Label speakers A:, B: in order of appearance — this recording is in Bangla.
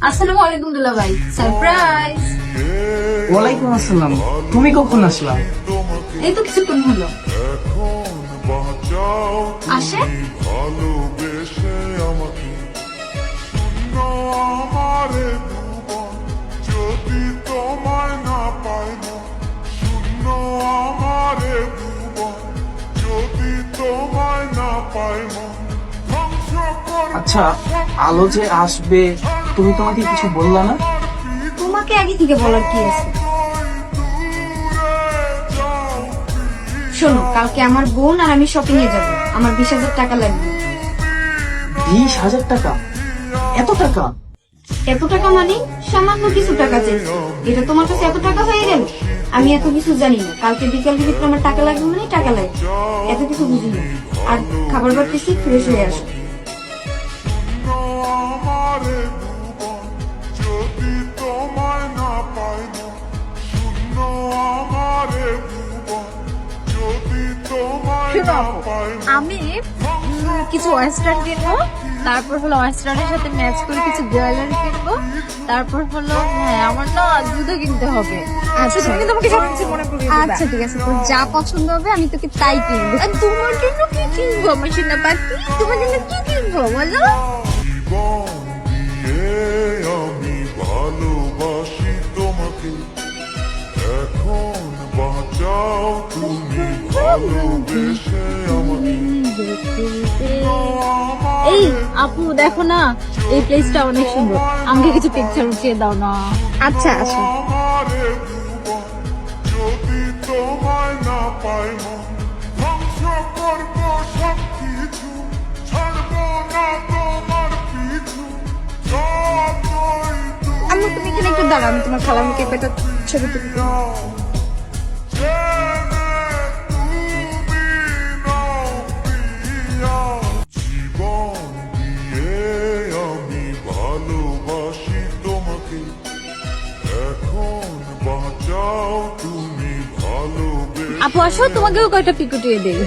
A: আসসালামু আলাইকুম দুলা ভাই, সারপ্রাইজ।
B: ওয়ালাইকুম আসসালাম। তুমি কখন আসলা?
A: এই তো কিছুক্ষণ হলো। আসে
B: আচ্ছা, আলো যে আসবে তুমি তোমাকে কিছু বললা না?
A: তোমাকে আগে থেকে বলার কি আছে? শোনো, কালকে আমার বোন আর আমি শপিং এ যাবো। আমার 20,000 টাকা লাগবে।
B: 20,000 টাকা? এত টাকা?
A: এত টাকা মানে সামান্য কিছু টাকা চাইছি। এটা তোমার কাছে এত টাকা হয়ে গেল? আমি এত কিছু জানি না। কালকে বিকাল ভিতরে আমার টাকা লাগবে মানে টাকা লাগবে, এত কিছু বুঝি না। আর খাবার বাড়তেছি, ফ্রেশ হয়ে আসো।
C: আমি কিছু ওয়েস্টার্ন কিনবো, তারপর হলো ওয়েস্টার্নের সাথে ম্যাচ করে কিছু জুয়েলারি কিনবো, তারপর হলো হ্যাঁ আমার না জুতো কিনতে হবে। আচ্ছা তুমি কিন্তু আমাকে সবকিছু মনে করিয়ে দিবা। আচ্ছা ঠিক আছে, তোর যা পছন্দ হবে আমি তোকে তাই কিনবো। আর তোমার জন্য কি কিনবো আমার সোনা পাখি? তোমার জন্য কি কিনবো বলো?
D: আমি ভালোবাসি তোমাকে, এখন বাঁচাও তুমি ভালোবেসে আমাকে।
C: এই আপু দেখো না, এই প্লেসটা অনেক সুন্দর, আমাকে কিছু পিকচার উঠিয়ে দাও না। আচ্ছা আসো।
D: আমারে ভুবন, যদি তোমায় না পাই মন, ধ্বংস করবো সবকিছু, ছাড়বো না তোমার পিছু, যতই
C: আম্মু তুমি এখানে একটু দাঁড়াও, আমি তোমার খালামুখে একটা ছবি তুলবো।
D: জীবন দিয়ে আমি ভালোবাসি তোমাকে, এখন বাঁচাও তুমি ভালোবেসে।
C: আপু আসো, তোমাকেও কয়টা পিক উঠিয়ে দেই।